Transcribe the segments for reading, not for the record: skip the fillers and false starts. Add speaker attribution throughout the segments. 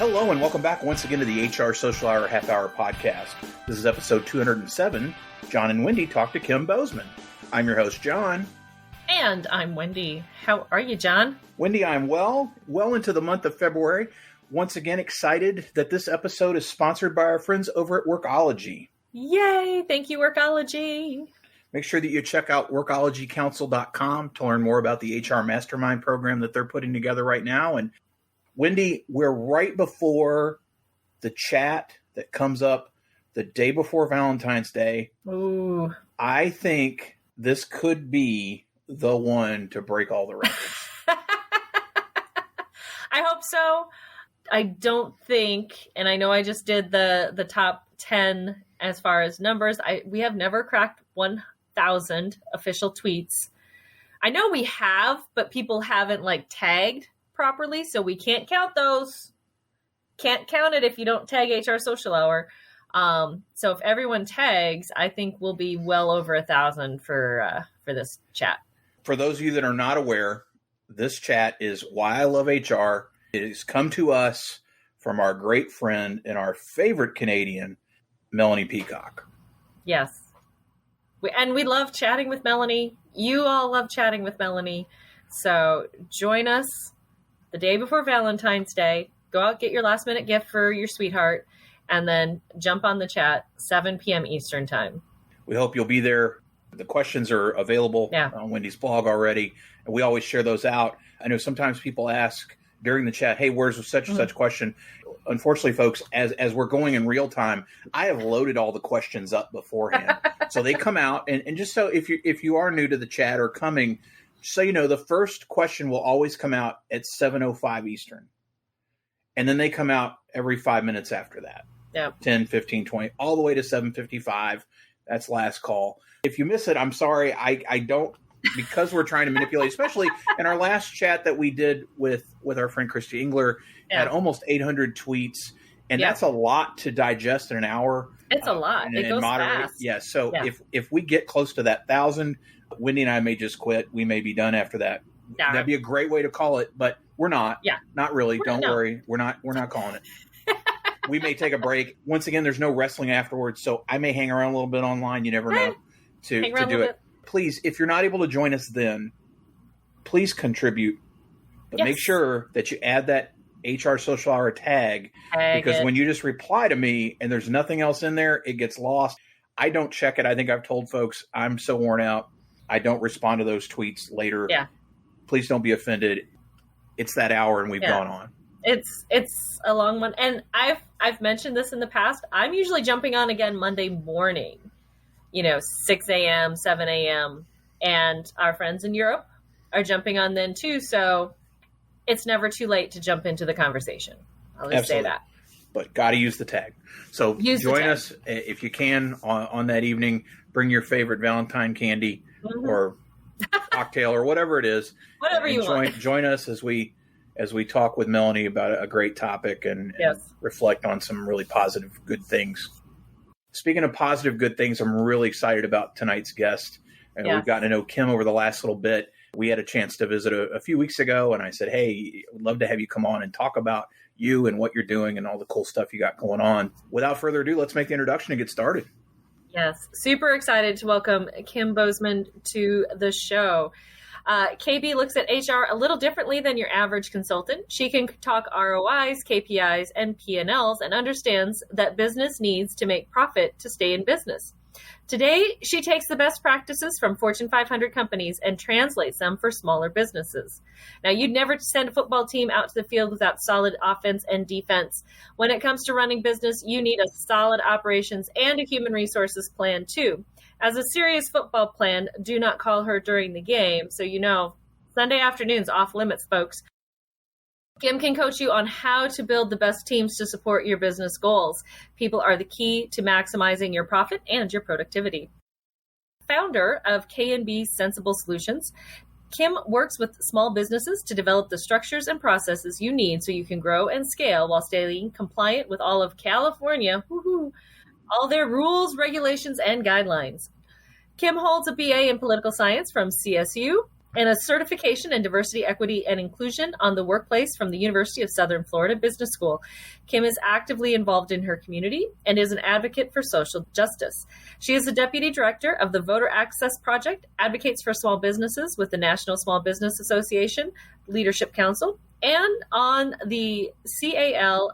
Speaker 1: Hello and welcome back once again to the HR Social Hour Half Hour Podcast. This is episode 207. Jon and Wendy talk to Kim Bozeman. I'm your host, Jon.
Speaker 2: And I'm Wendy. How are you, Jon?
Speaker 1: Wendy, I'm well into the month of February. Once again, excited that this episode is sponsored by our friends over at Workology.
Speaker 2: Yay! Thank you, Workology.
Speaker 1: Make sure that you check out workologycouncil.com to learn more about the HR Mastermind program that they're putting together right now. And Wendy, we're right before the chat that comes up the day before Valentine's Day.
Speaker 2: Ooh.
Speaker 1: I think this could be the one to break all the records.
Speaker 2: I hope so. I don't think, and I know I just did the top 10 as far as numbers. We have never cracked 1,000 official tweets. I know we have, but people haven't tagged properly, so we can't count those. Can't count it if you don't tag HR Social Hour. So if everyone tags, I think we'll be well over 1,000 for this chat.
Speaker 1: For those of you that are not aware, this chat is Why I Love HR. It has come to us from our great friend and our favorite Canadian, Melanie Peacock.
Speaker 2: Yes. We love chatting with Melanie. You all love chatting with Melanie. So join us the day before Valentine's Day. Go out, get your last minute gift for your sweetheart, and then jump on the chat, 7 p.m. Eastern time.
Speaker 1: We hope you'll be there. The questions are available on Wendy's blog already, and we always share those out. I know sometimes people ask during the chat, hey, where's such and such question? Unfortunately, folks, as we're going in real time, I have loaded all the questions up beforehand. So they come out, and just so if you are new to the chat or coming, so you know, the first question will always come out at 7:05 Eastern. And then they come out every 5 minutes after that.
Speaker 2: Yeah.
Speaker 1: 10, 15, 20, all the way to 7:55. That's last call. If you miss it, I'm sorry. I don't, because we're trying to manipulate, especially in our last chat that we did with our friend Christy Engler, had almost 800 tweets. And that's a lot to digest in an hour.
Speaker 2: It's a lot. It goes fast.
Speaker 1: Yeah. So if we get close to that 1,000, Wendy and I may just quit. We may be done after that. Yeah. That'd be a great way to call it, but we're not. Yeah. Not really. Don't worry. We're not calling it. We may take a break. Once again, there's no wrestling afterwards, so I may hang around a little bit online. You never know to do it. Please, if you're not able to join us then, please contribute. But make sure that you add that HR Social Hour tag, because when you just reply to me and there's nothing else in there, it gets lost. I don't check it. I think I've told folks I'm so worn out. I don't respond to those tweets later. Yeah. Please don't be offended. It's that hour and we've gone on.
Speaker 2: It's a long one. And I've mentioned this in the past. I'm usually jumping on again Monday morning, 6 a.m., 7 a.m. And our friends in Europe are jumping on then too. So it's never too late to jump into the conversation. I'll just say that.
Speaker 1: But got to use the tag. So join us if you can on that evening. Bring your favorite Valentine candy or cocktail or whatever it is.
Speaker 2: Whatever you want.
Speaker 1: Join us as we talk with Melanie about a great topic and reflect on some really positive, good things. Speaking of positive, good things, I'm really excited about tonight's guest. And we've gotten to know Kim over the last little bit. We had a chance to visit a few weeks ago, and I said, hey, I'd love to have you come on and talk about you and what you're doing and all the cool stuff you got going on. Without further ado, let's make the introduction and get started.
Speaker 2: Yes, super excited to welcome Kim Bozeman to the show. KB looks at HR a little differently than your average consultant. She can talk ROIs, KPIs, and P&Ls and understands that business needs to make profit to stay in business. Today, she takes the best practices from Fortune 500 companies and translates them for smaller businesses. Now, you'd never send a football team out to the field without solid offense and defense. When it comes to running business, you need a solid operations and a human resources plan too. As a serious football plan, do not call her during the game. So, Sunday afternoons off limits, folks. Kim can coach you on how to build the best teams to support your business goals. People are the key to maximizing your profit and your productivity. Founder of KNB Sensible Solutions, Kim works with small businesses to develop the structures and processes you need so you can grow and scale while staying compliant with all of California, all their rules, regulations, and guidelines. Kim holds a BA in political science from CSU and a certification in diversity, equity, and inclusion on the workplace from the University of Southern Florida Business School. Kim is actively involved in her community and is an advocate for social justice. She is the deputy director of the Voter Access Project, advocates for small businesses with the National Small Business Association Leadership Council, and on the CAL-IPGCA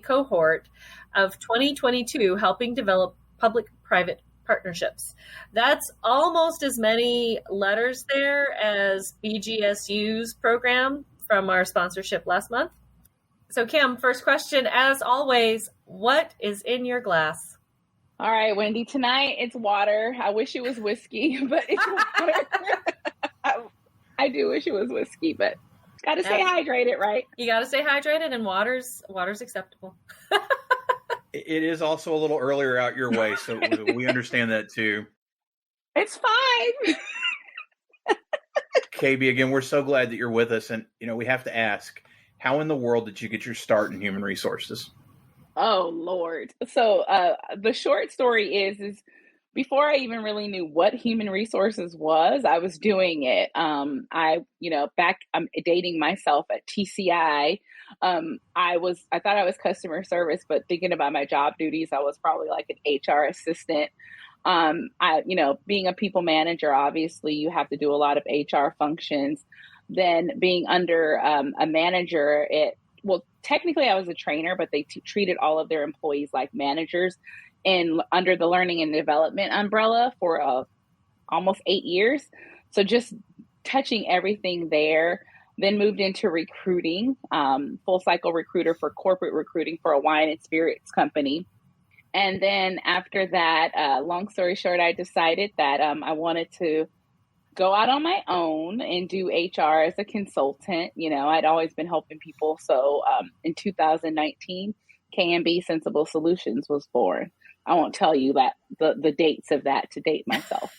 Speaker 2: cohort of 2022, helping develop public-private partnerships. That's almost as many letters there as BGSU's program from our sponsorship last month. So Kim, first question, as always, what is in your glass?
Speaker 3: All right, Wendy, tonight it's water. I wish it was whiskey, but it's water. I do wish it was whiskey, but got to stay hydrated, right?
Speaker 2: You got to stay hydrated, and water's acceptable.
Speaker 1: It is also a little earlier out your way, so we understand that too.
Speaker 3: It's fine.
Speaker 1: KB, again, we're so glad that you're with us, and we have to ask, how in the world did you get your start in human resources?
Speaker 3: Oh Lord! So the short story is before I even really knew what human resources was, I was doing it. I'm dating myself at TCI. I thought I was customer service, but thinking about my job duties, I was probably like an HR assistant. Being a people manager, obviously you have to do a lot of HR functions. Then being under a manager, technically I was a trainer, but they treated all of their employees like managers. And under the learning and development umbrella for almost 8 years. So just touching everything there, then moved into recruiting, full cycle recruiter for corporate recruiting for a wine and spirits company. And then after that, long story short, I decided that I wanted to go out on my own and do HR as a consultant. I'd always been helping people. So in 2019, KNB Sensible Solutions was born. I won't tell you that the dates of that to date myself.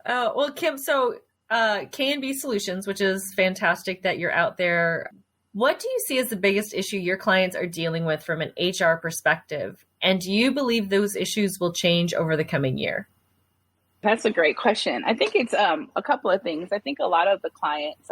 Speaker 2: Well, Kim, so KNB Solutions, which is fantastic that you're out there. What do you see as the biggest issue your clients are dealing with from an HR perspective? And do you believe those issues will change over the coming year?
Speaker 3: That's a great question. I think it's a couple of things. I think a lot of the clients,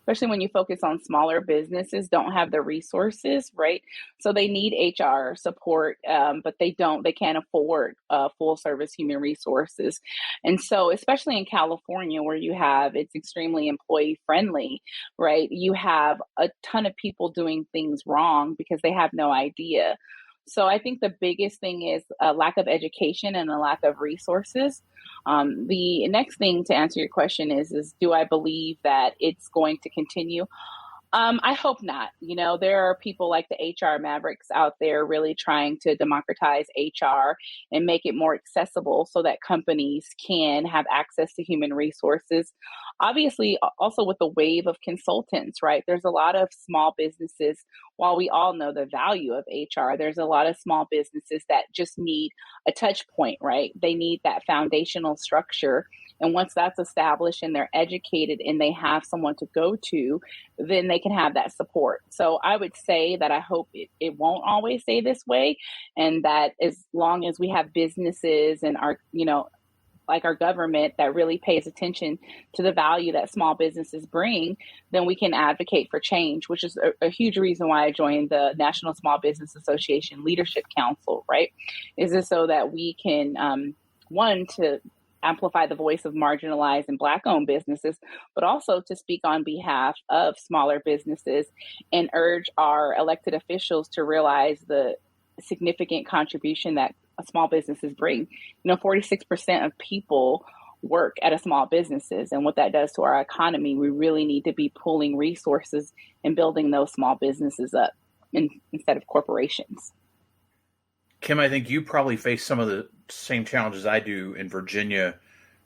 Speaker 3: especially when you focus on smaller businesses, don't have the resources, right? So they need HR support, but they can't afford full service human resources. And so, especially in California, where it's extremely employee friendly, right? You have a ton of people doing things wrong because they have no idea. So I think the biggest thing is a lack of education and a lack of resources. The next thing to answer your question is do I believe that it's going to continue? I hope not. There are people like the HR Mavericks out there really trying to democratize HR and make it more accessible so that companies can have access to human resources. Obviously, also with the wave of consultants, right? There's a lot of small businesses. While we all know the value of HR, there's a lot of small businesses that just need a touch point, right? They need that foundational structure. And once that's established and they're educated and they have someone to go to, then they can have that support. So I would say that I hope it won't always stay this way. And that as long as we have businesses and our government that really pays attention to the value that small businesses bring, then we can advocate for change, which is a huge reason why I joined the National Small Business Association Leadership Council, right? Is this so that we can, to amplify the voice of marginalized and Black-owned businesses, but also to speak on behalf of smaller businesses and urge our elected officials to realize the significant contribution that small businesses bring. 46% of people work at a small businesses, and what that does to our economy. We really need to be pooling resources and building those small businesses up instead of corporations.
Speaker 1: Kim, I think you probably face some of the same challenges I do in Virginia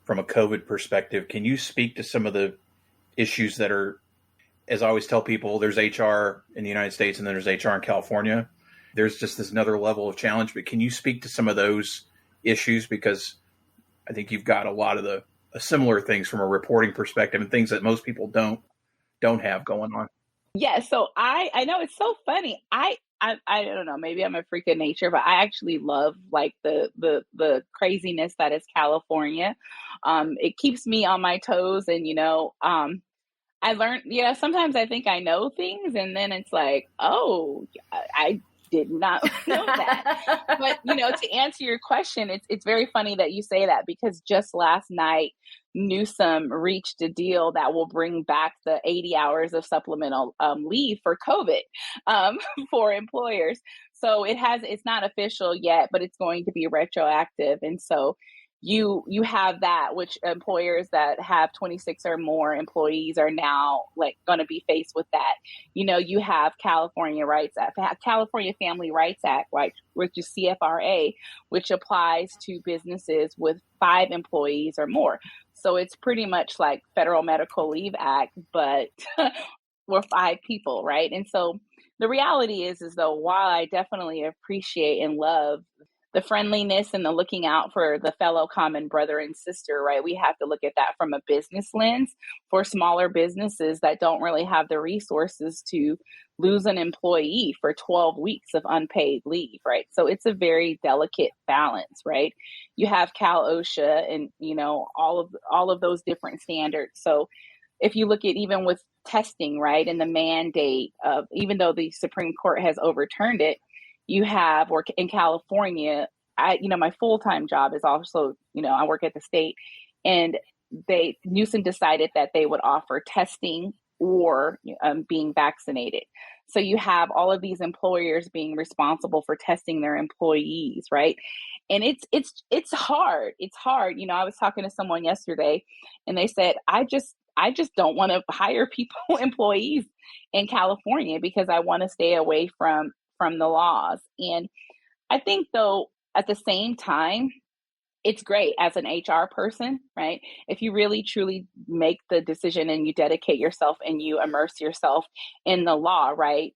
Speaker 1: from a COVID perspective. Can you speak to some of the issues that are, as I always tell people, there's HR in the United States and then there's HR in California. There's just this another level of challenge, but can you speak to some of those issues? Because I think you've got a lot of the similar things from a reporting perspective and things that most people don't have going on.
Speaker 3: Yeah. So I know it's so funny. I don't know, maybe I'm a freak of nature, but I actually love like the craziness that is California. It keeps me on my toes, and I learned, sometimes I think I know things, and then it's like, oh, I did not know that. But, to answer your question, it's very funny that you say that, because just last night, Newsom reached a deal that will bring back the 80 hours of supplemental leave for COVID for employers. So it's not official yet, but it's going to be retroactive. And so you have that, which employers that have 26 or more employees are now like going to be faced with that. You have California Family Rights Act, right, which is CFRA, which applies to businesses with 5 employees or more. So it's pretty much like Federal Medical Leave Act, but we're 5 people, right? And so the reality is though, while I definitely appreciate and love the friendliness and the looking out for the fellow common brother and sister, right? We have to look at that from a business lens for smaller businesses that don't really have the resources to lose an employee for 12 weeks of unpaid leave, right? So it's a very delicate balance, right? You have Cal OSHA and, all of those different standards. So if you look at even with testing, right, and the mandate of, even though the Supreme Court has overturned it, you have, or in California, my full-time job is also, I work at the state, and Newsom decided that they would offer testing or being vaccinated. So you have all of these employers being responsible for testing their employees, right? And it's hard. It's hard. I was talking to someone yesterday, and they said, I just don't want to hire employees in California because I want to stay away from the laws. And I think though, at the same time, it's great as an HR person, right? If you really truly make the decision and you dedicate yourself and you immerse yourself in the law, right?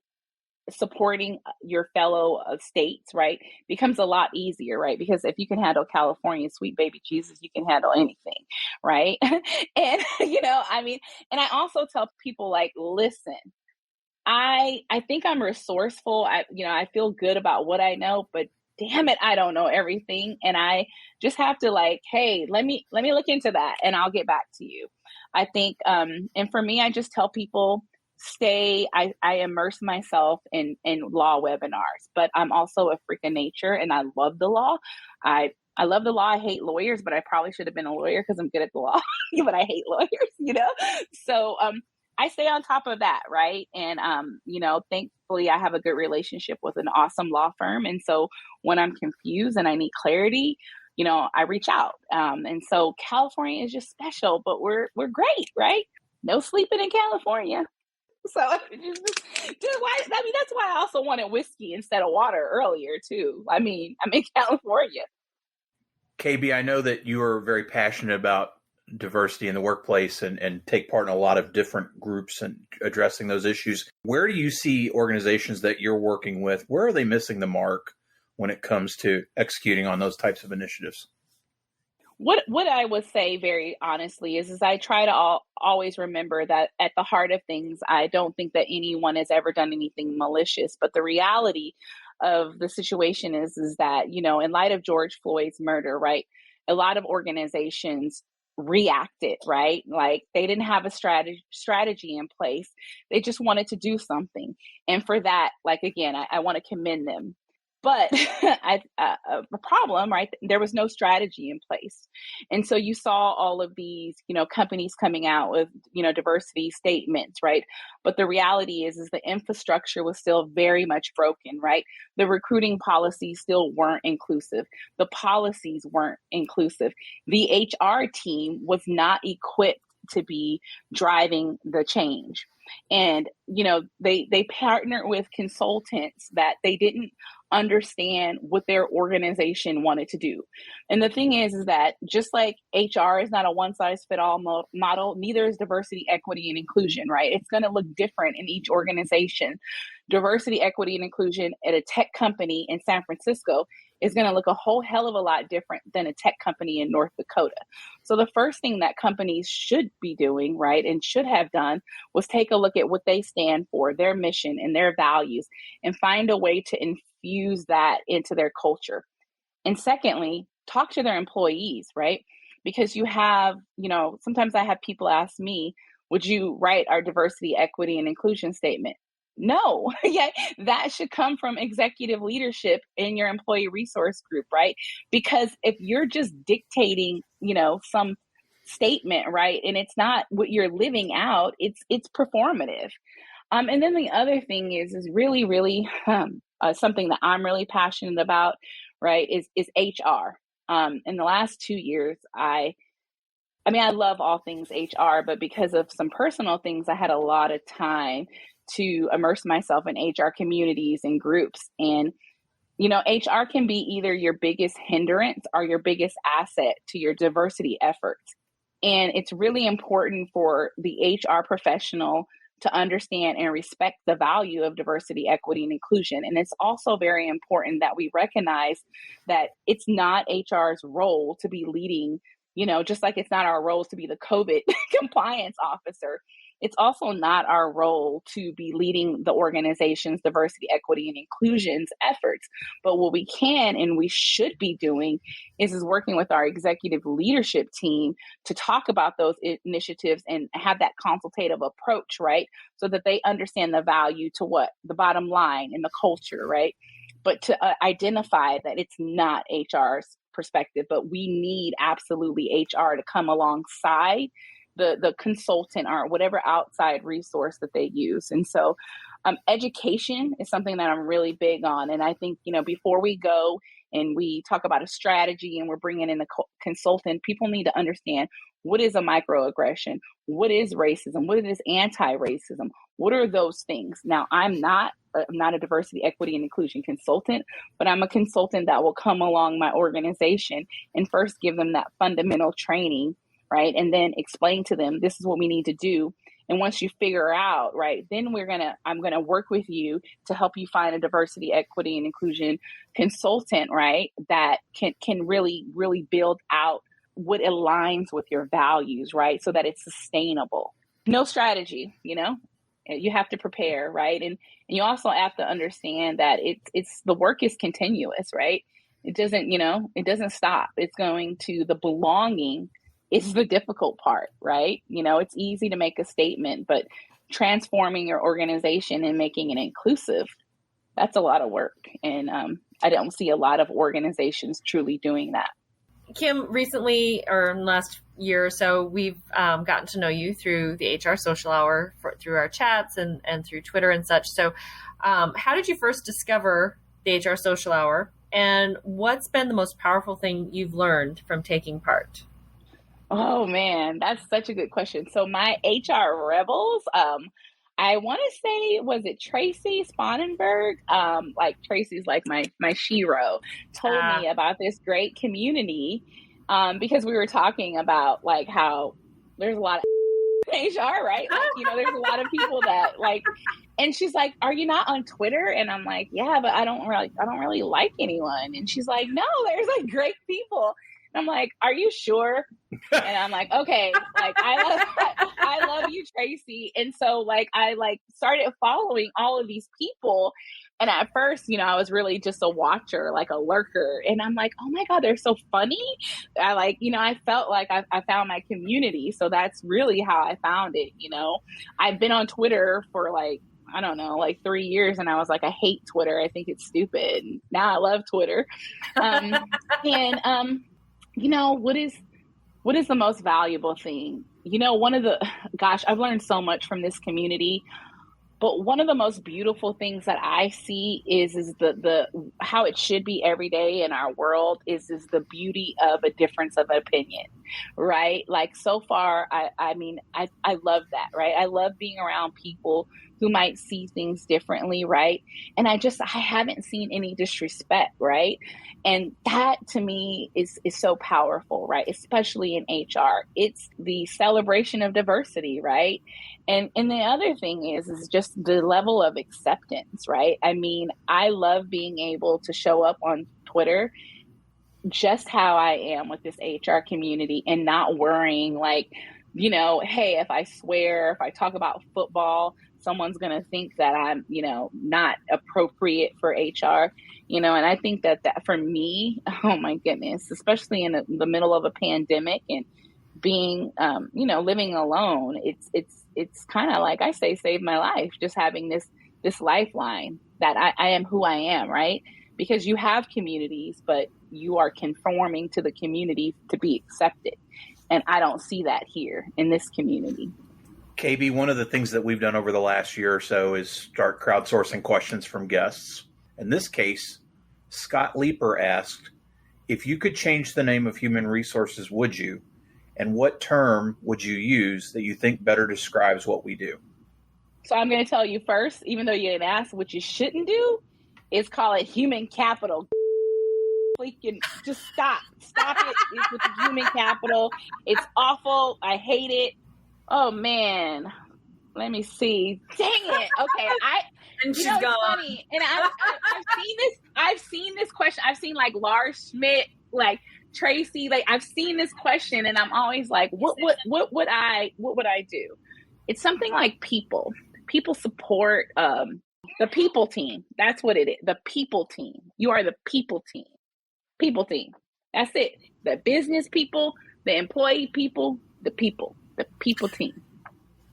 Speaker 3: Supporting your fellow states, right, becomes a lot easier, right? Because if you can handle California, sweet baby Jesus, you can handle anything, right? And, and I also tell people like, listen, I think I'm resourceful. I feel good about what I know, but damn it, I don't know everything. And I just have to like, hey, let me look into that and I'll get back to you. I think, and for me, I just tell people I immerse myself in law webinars, but I'm also a freak of nature and I love the law. I love the law. I hate lawyers, but I probably should have been a lawyer because I'm good at the law, but I hate lawyers, So, I stay on top of that, right? And, thankfully I have a good relationship with an awesome law firm. And so when I'm confused and I need clarity, I reach out. And so California is just special, but we're great, right? No sleeping in California. So that's why I also wanted whiskey instead of water earlier too. I'm in California.
Speaker 1: KB, I know that you are very passionate about diversity in the workplace and take part in a lot of different groups and addressing those issues. Where do you see organizations that you're working with, where are they missing the mark when it comes to executing on those types of initiatives?
Speaker 3: What I would say very honestly is I try to always remember that at the heart of things, I don't think that anyone has ever done anything malicious, but the reality of the situation is that, in light of George Floyd's murder, right, a lot of organizations reacted, right? Like they didn't have a strategy in place. They just wanted to do something. And for that, like, again, I want to commend them. But a problem, right? There was no strategy in place. And so you saw all of these, companies coming out with, diversity statements, right? But the reality is the infrastructure was still very much broken, right? The recruiting policies still weren't inclusive. The policies weren't inclusive. The HR team was not equipped to be driving the change. And, they partnered with consultants that they didn't understand what their organization wanted to do. And the thing is that just like HR is not a one-size-fits-all model, neither is diversity, equity, and inclusion, right? It's going to look different in each organization. Diversity, equity, and inclusion at a tech company in San Francisco is going to look a whole hell of a lot different than a tech company in North Dakota. So the first thing that companies should be doing, right, and should have done was take a look at what they stand for, their mission and their values, and find a way to infuse that into their culture. And secondly, talk to their employees, right? Because you have, sometimes I have people ask me, would you write our diversity, equity, and inclusion statement? No, yeah, that should come from executive leadership in your employee resource group, right? Because if you're just dictating, some statement, right, and it's not what you're living out, it's performative. And then the other thing is really, really something that I'm really passionate about, right, is HR. In the last 2 years, I love all things HR, but because of some personal things, I had a lot of time to immerse myself in HR communities and groups. And, HR can be either your biggest hindrance or your biggest asset to your diversity efforts. And it's really important for the HR professional to understand and respect the value of diversity, equity, and inclusion. And it's also very important that we recognize that it's not HR's role to be leading, just like it's not our roles to be the COVID compliance officer. It's also not our role to be leading the organization's diversity, equity, and inclusion's efforts. But what we can and we should be doing is working with our executive leadership team to talk about those initiatives and have that consultative approach, right? So that they understand the value to what? The bottom line and the culture, right? But to identify that it's not HR's perspective, but we need absolutely HR to come alongside the consultant or whatever outside resource that they use. And so education is something that I'm really big on. And I think, before we go and we talk about a strategy and we're bringing in a consultant, people need to understand what is a microaggression, what is racism, what is anti-racism, what are those things? Now, I'm not a diversity, equity, and inclusion consultant, but I'm a consultant that will come along my organization and first give them that fundamental training, right? And then explain to them, this is what we need to do. And once you figure out, right, then I'm going to work with you to help you find a diversity, equity, and inclusion consultant, right, that can really, really build out what aligns with your values, right, so that it's sustainable. No strategy, you have to prepare, right? And you also have to understand that it's the work is continuous, right? It doesn't stop. It's going to the belonging is the difficult part, right? It's easy to make a statement, but transforming your organization and making it inclusive, that's a lot of work. And I don't see a lot of organizations truly doing that.
Speaker 2: Kim, recently, or in the last year or so, we've gotten to know you through the HR Social Hour, through our chats and through Twitter and such. So how did you first discover the HR Social Hour? And what's been the most powerful thing you've learned from taking part?
Speaker 3: Oh, man, that's such a good question. So my HR rebels, I want to say, was it Tracy Spanenberg? Tracy's like my shero, told me about this great community because we were talking about like how there's a lot of HR, right? There's a lot of people that like, and she's like, "Are you not on Twitter?" And I'm like, "Yeah, but I don't really like anyone." And she's like, "No, there's like great people." And I'm like, "Are you sure?" And I'm like, "Okay, like I love you, Tracy." And so like I started following all of these people. And at first, I was really just a watcher, like a lurker. And I'm like, "Oh my God, they're so funny." I felt like I found my community. So that's really how I found it. I've been on Twitter for like 3 years. And I was like, I hate Twitter. I think it's stupid. Now I love Twitter. What is the most valuable thing? I've learned so much from this community, but one of the most beautiful things that I see is the how it should be every day in our world is the beauty of a difference of opinion, right? Like so far, I love that, right? I love being around people who might see things differently, right? And I haven't seen any disrespect, right? And that to me is so powerful, right? Especially in HR. It's the celebration of diversity, right? And the other thing is just the level of acceptance, right? I mean, I love being able to show up on Twitter just how I am with this HR community and not worrying like, you know, hey, if I swear, if I talk about football, someone's going to think that I'm, you know, not appropriate for HR, you know, and I think that for me, oh my goodness, especially in the middle of a pandemic and being, you know, living alone, it's kind of like I say, saved my life, just having this lifeline that I am who I am, right? Because you have communities, but you are conforming to the community to be accepted. And I don't see that here in this community.
Speaker 1: KB, one of the things that we've done over the last year or so is start crowdsourcing questions from guests. In this case, Scott Leeper asked, if you could change the name of human resources, would you? And what term would you use that you think better describes what we do?
Speaker 3: So I'm going to tell you first, even though you didn't ask, what you shouldn't do is call it human capital. Freaking just stop it. It's with the human capital. It's awful. I hate it. Oh man, let me see. Dang it. Okay,
Speaker 2: and she's gone.
Speaker 3: Funny. And I've seen this question. I've seen like Lars Schmidt, like Tracy. Like I've seen this question, and I'm always like, what would I do? It's something like people support. The people team. That's what it is. The people team. You are the people team. People team. That's it. The business people, the employee people, the people team.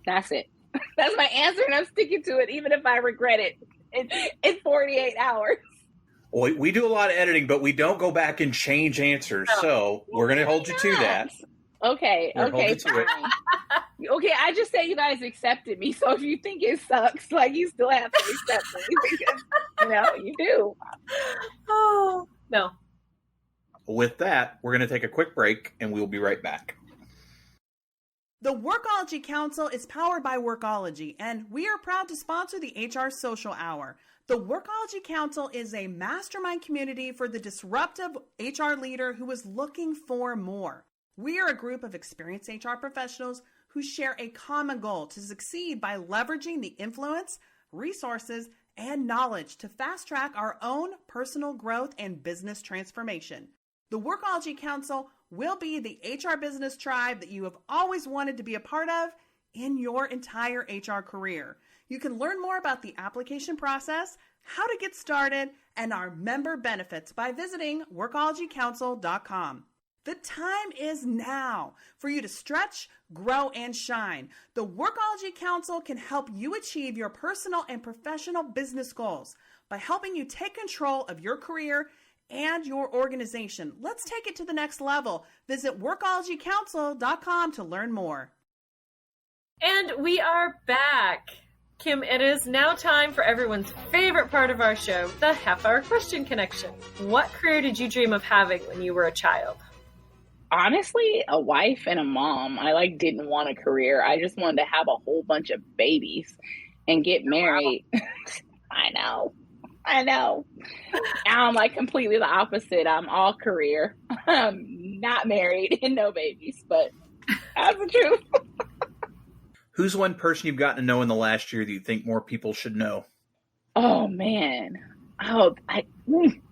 Speaker 3: That's it. That's my answer, and I'm sticking to it, even if I regret it in 48 hours.
Speaker 1: Well, we do a lot of editing, but we don't go back and change answers. So we're going to hold you to that.
Speaker 3: Okay, fine. Okay, I just say you guys accepted me. So if you think it sucks, like you still have to accept me because, you know, you do.
Speaker 2: Oh, no.
Speaker 1: With that, we're going to take a quick break, and we'll be right back.
Speaker 4: The Workology Council is powered by Workology, and we are proud to sponsor the HR Social Hour. The Workology Council is a mastermind community for the disruptive HR leader who is looking for more. We are a group of experienced HR professionals who share a common goal to succeed by leveraging the influence, resources, and knowledge to fast-track our own personal growth and business transformation. The Workology Council will be the HR business tribe that you have always wanted to be a part of in your entire HR career. You can learn more about the application process, how to get started, and our member benefits by visiting workologycouncil.com. The time is now for you to stretch, grow, and shine. The Workology Council can help you achieve your personal and professional business goals by helping you take control of your career and your organization. Let's take it to the next level. Visit workologycouncil.com to learn more.
Speaker 2: And we are back. Kim, it is now time for everyone's favorite part of our show, the half-hour question connection. What career did you dream of having when you were a child?
Speaker 3: Honestly, a wife and a mom. I didn't want a career. I just wanted to have a whole bunch of babies and get married. Wow. I know. Now I'm completely the opposite. I'm all career. I'm not married and no babies, but that's the truth.
Speaker 1: Who's one person you've gotten to know in the last year that you think more people should know?
Speaker 3: Oh man. I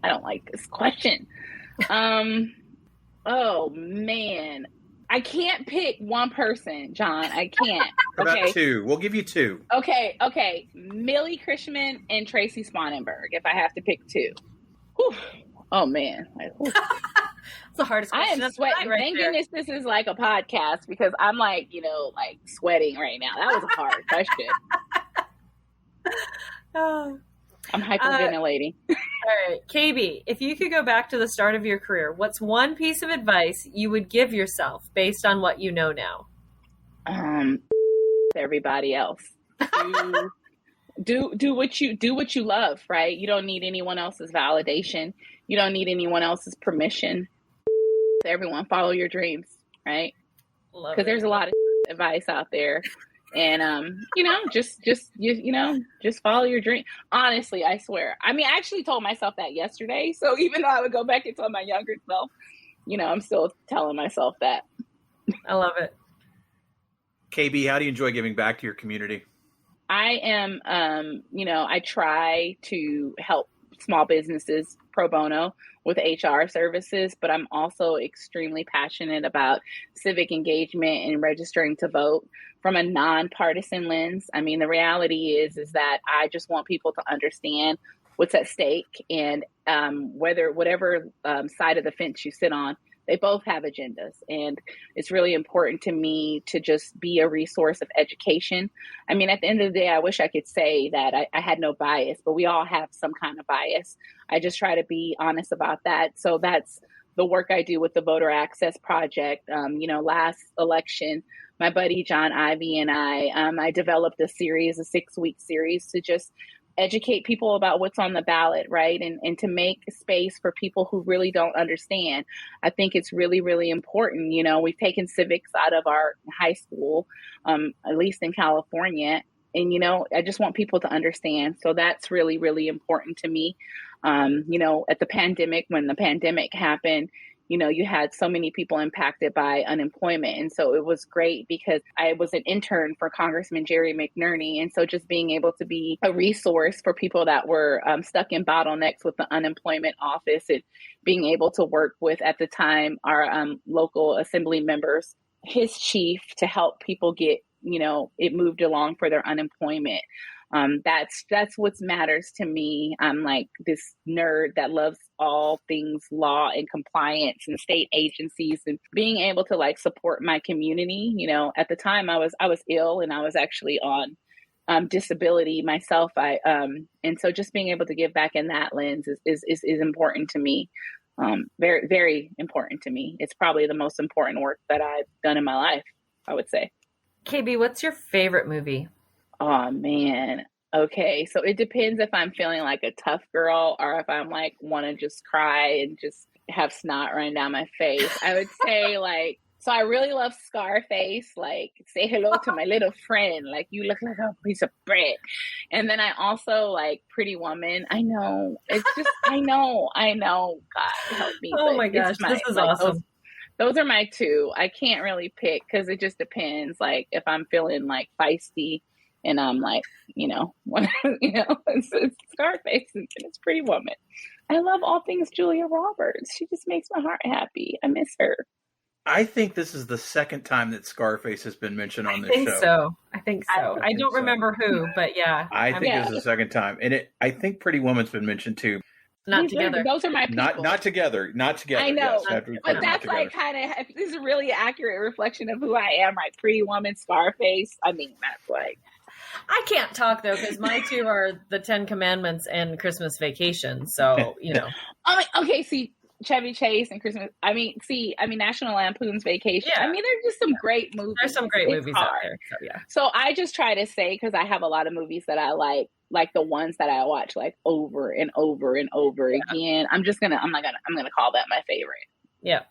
Speaker 3: don't like this question. Oh man. I can't pick one person, John. I can't.
Speaker 1: Okay. About two. We'll give you two.
Speaker 3: Okay. Millie Krishman and Tracy Spangenberg, if I have to pick two. Whew. Oh, man.
Speaker 2: It's the hardest question.
Speaker 3: I am sweating.
Speaker 2: Right
Speaker 3: Thank
Speaker 2: there.
Speaker 3: goodness this is a podcast because I'm sweating right now. That was a hard question. I'm hyperventilating.
Speaker 2: All right, KB, if you could go back to the start of your career, what's one piece of advice you would give yourself based on what you know now?
Speaker 3: Everybody else. Do what you love, right? You don't need anyone else's validation. You don't need anyone else's permission. Everyone, follow your dreams, right? Because there's a lot of advice out there. And, just follow your dream. Honestly, I swear. I mean, I actually told myself that yesterday. So even though I would go back and tell my younger self, I'm still telling myself that.
Speaker 2: I love it.
Speaker 1: KB, how do you enjoy giving back to your community?
Speaker 3: I am, I try to help small businesses pro bono with HR services, but I'm also extremely passionate about civic engagement and registering to vote from a nonpartisan lens. I mean, the reality is that I just want people to understand what's at stake, and whatever side of the fence you sit on, they both have agendas. And it's really important to me to just be a resource of education. I mean, at the end of the day, I wish I could say that I had no bias, but we all have some kind of bias. I just try to be honest about that. So that's the work I do with the Voter Access Project. Last election, my buddy John Ivy and I developed a 6-week series to just educate people about what's on the ballot, right? And to make space for people who really don't understand. I think it's really, really important. We've taken civics out of our high school, at least in California. And, I just want people to understand. So that's really, really important to me. At the pandemic, when the pandemic happened, you had so many people impacted by unemployment. And so it was great because I was an intern for Congressman Jerry McNerney. And so just being able to be a resource for people that were stuck in bottlenecks with the unemployment office, and being able to work with, at the time, our local assembly members, his chief, to help people get, it moved along for their unemployment. That's what matters to me. I'm like this nerd that loves all things law and compliance and state agencies, and being able to support my community. At the time I was ill, and I was actually on disability myself. And so just being able to give back in that lens is important to me. Very, very important to me. It's probably the most important work that I've done in my life, I would say.
Speaker 2: KB, what's your favorite movie?
Speaker 3: Oh, man. Okay. So it depends if I'm feeling like a tough girl or if I'm want to just cry and just have snot running down my face. I would say so I really love Scarface. Say hello to my little friend. You look like a piece of bread. And then I also like Pretty Woman. I know. It's just, I know. God help me.
Speaker 2: Oh my gosh. This is awesome.
Speaker 3: Those are my two. I can't really pick because it just depends. If I'm feeling feisty, and I'm it's Scarface and it's Pretty Woman. I love all things Julia Roberts. She just makes my heart happy. I miss her.
Speaker 1: I think this is the second time that Scarface has been mentioned on this show.
Speaker 2: I think so. I don't remember who, but yeah.
Speaker 1: I think it's the second time. And I think Pretty Woman's been mentioned too.
Speaker 2: Not together.
Speaker 3: Those are my people.
Speaker 1: Not together. I know.
Speaker 3: Yes, but that's this is a really accurate reflection of who I am, right? Pretty Woman, Scarface. I mean, that's
Speaker 2: I can't talk though, because my two are the 10 Commandments and Christmas Vacation. So,
Speaker 3: Okay, see, Chevy Chase and Christmas. National Lampoon's Vacation. Yeah. There's just some great movies.
Speaker 2: There's some great movies out there. So, yeah.
Speaker 3: So I just try to say, because I have a lot of movies that I like the ones that I watch over and over and over again. I'm gonna call that my favorite.
Speaker 2: Yeah.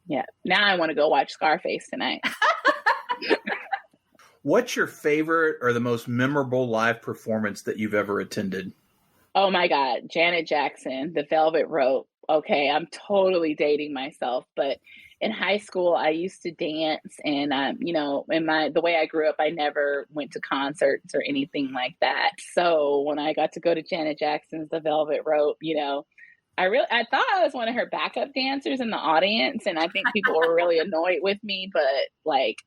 Speaker 3: Yeah. Now I want to go watch Scarface tonight.
Speaker 1: What's your favorite or the most memorable live performance that you've ever attended?
Speaker 3: Oh my God, Janet Jackson, The Velvet Rope. Okay, I'm totally dating myself, but in high school I used to dance, and the way I grew up, I never went to concerts or anything like that. So when I got to go to Janet Jackson's The Velvet Rope, I thought I was one of her backup dancers in the audience, and I think people were really annoyed with me, but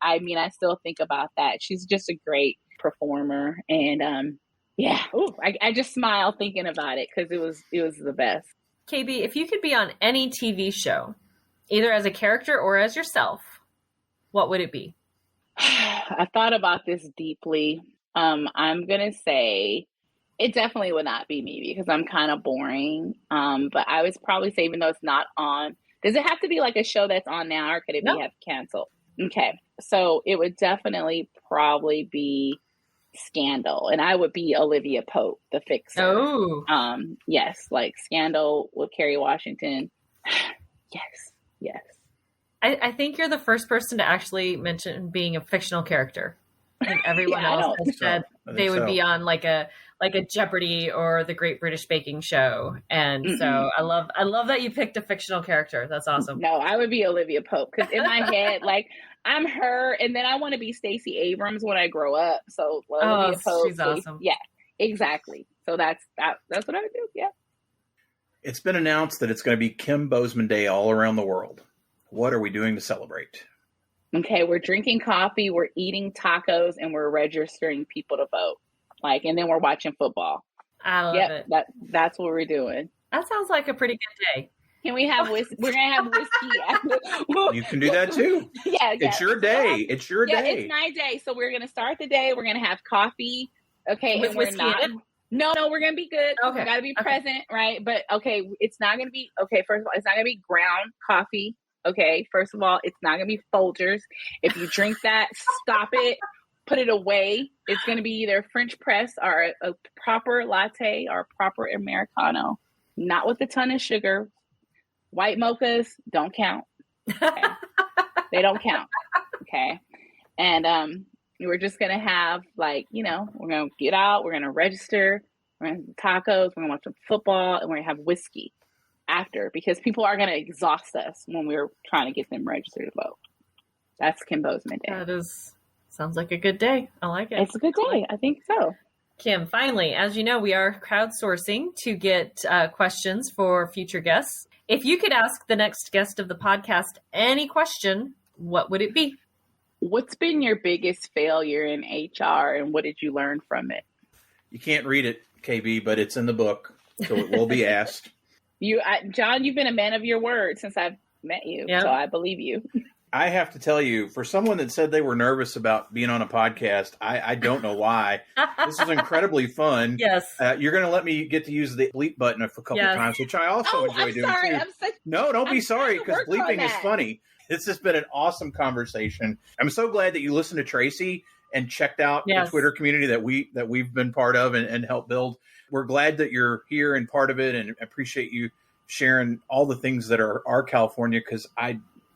Speaker 3: I still think about that. She's just a great performer, and I just smile thinking about it because it was the best.
Speaker 2: KB, if you could be on any TV show, either as a character or as yourself, what would it be?
Speaker 3: I thought about this deeply. I'm gonna say it definitely would not be me because I'm kind of boring. But I would probably say, even though it's not on, does it have to be a show that's on now, or could it be have canceled? Okay. So it would definitely probably be Scandal, and I would be Olivia Pope, the fixer.
Speaker 2: Oh.
Speaker 3: Yes, Scandal with Kerry Washington. Yes.
Speaker 2: I think you're the first person to actually mention being a fictional character. I think everyone else has said they would be on like a Jeopardy or the Great British Baking Show. And so I love that you picked a fictional character. That's awesome.
Speaker 3: No, I would be Olivia Pope because in my head, like I'm her, and then I want to be Stacey Abrams when I grow up. So Olivia Pope,
Speaker 2: she's awesome.
Speaker 3: Yeah, exactly. So that's what I would do. Yeah.
Speaker 1: It's been announced that it's going to be Kim Bozeman Day all around the world. What are we doing to celebrate?
Speaker 3: Okay, we're drinking coffee, we're eating tacos, and we're registering people to vote. And then we're watching football.
Speaker 2: I love it.
Speaker 3: That's what we're doing.
Speaker 2: That sounds like a pretty good day.
Speaker 3: Can we have whiskey? We're going to have whiskey.
Speaker 1: You can do that too.
Speaker 3: Yeah.
Speaker 1: It's your day. It's your day.
Speaker 3: It's my day. So we're going to start the day. We're going to have coffee. Okay.
Speaker 2: With
Speaker 3: and we're
Speaker 2: whiskey
Speaker 3: not.
Speaker 2: in it?
Speaker 3: No, we're going to be good.
Speaker 2: Okay.
Speaker 3: We got to be present, right? But okay, it's not going to be, first of all, it's not going to be ground coffee. Okay. First of all, it's not going to be Folgers. If you drink that, stop it. Put it away. It's going to be either French press or a proper latte or a proper Americano, not with a ton of sugar. White mochas don't count. Okay? They don't count. Okay. And we're just going to have we're going to get out. We're going to register. We're going to have tacos. We're going to watch some football, and we're going to have whiskey after because people are going to exhaust us when we're trying to get them registered to vote. That's Kim Bozeman Day.
Speaker 2: Sounds like a good day. I like it.
Speaker 3: It's a good day. I think so.
Speaker 2: Kim, finally, as you know, we are crowdsourcing to get questions for future guests. If you could ask the next guest of the podcast any question, what would it be?
Speaker 3: What's been your biggest failure in HR and what did you learn from it?
Speaker 1: You can't read it, KB, but it's in the book, so it will be asked.
Speaker 3: Jon, you've been a man of your word since I've met you, so I believe you.
Speaker 1: I have to tell you, for someone that said they were nervous about being on a podcast, I don't know why. This is incredibly fun.
Speaker 2: Yes.
Speaker 1: You're going to let me get to use the bleep button a couple times, which I also enjoy doing too. No, don't be sorry, because bleeping is funny. It's just been an awesome conversation. I'm so glad that you listened to Tracy and checked out the Twitter community that we've been part of and helped build. We're glad that you're here and part of it, and appreciate you sharing all the things that are California, because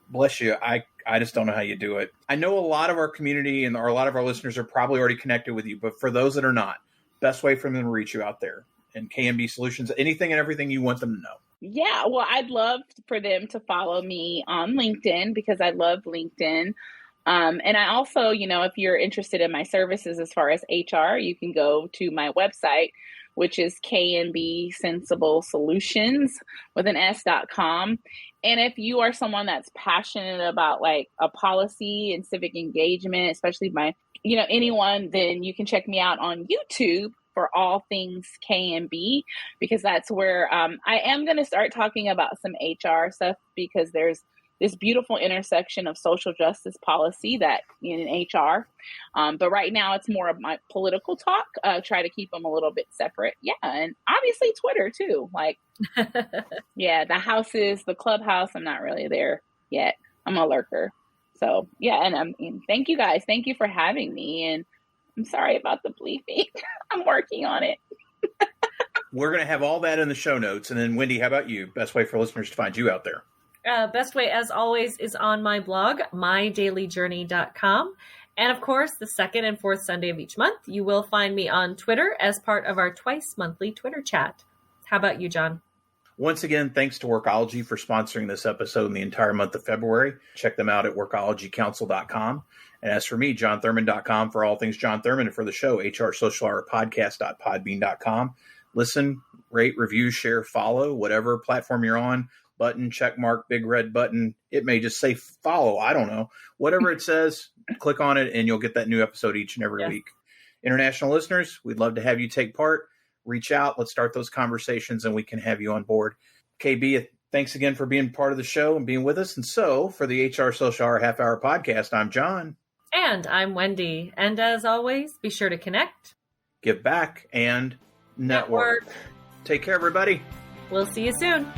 Speaker 1: bless you, I just don't know how you do it. I know a lot of our community and a lot of our listeners are probably already connected with you, but for those that are not, best way for them to reach you out there and KNB Solutions, anything and everything you want them to know.
Speaker 3: Yeah, well, I'd love for them to follow me on LinkedIn because I love LinkedIn. And I also, if you're interested in my services as far as HR, you can go to my website, which is KNB Sensible Solutions with an S.com. And if you are someone that's passionate about a policy and civic engagement, especially anyone, then you can check me out on YouTube for all things KNB, because that's where I am going to start talking about some HR stuff, because there's this beautiful intersection of social justice policy that in HR. But right now it's more of my political talk. Try to keep them a little bit separate. Yeah. And obviously Twitter too. The clubhouse, I'm not really there yet. I'm a lurker. So yeah. And thank you guys. Thank you for having me. And I'm sorry about the bleeping. I'm working on it.
Speaker 1: We're going to have all that in the show notes. And then Wendy, how about you? Best way for listeners to find you out there?
Speaker 2: Best way, as always, is on my blog, mydailyjourney.com. And of course, the second and fourth Sunday of each month, you will find me on Twitter as part of our twice monthly Twitter chat. How about you, Jon?
Speaker 1: Once again, thanks to Workology for sponsoring this episode in the entire month of February. Check them out at workologycouncil.com. And as for me, jonthurman.com for all things Jon Thurman, and for the show, hrsocialhourpodcast.podbean.com. Listen, rate, review, share, follow, whatever platform you're on. Button, check mark, big red button. It may just say follow. I don't know. Whatever it says, click on it and you'll get that new episode each and every week. International listeners, we'd love to have you take part. Reach out. Let's start those conversations and we can have you on board. KB, thanks again for being part of the show and being with us. And so for the HR Social Hour Half Hour Podcast, I'm Jon.
Speaker 2: And I'm Wendy. And as always, be sure to connect,
Speaker 1: give back, and network. Take care, everybody.
Speaker 2: We'll see you soon.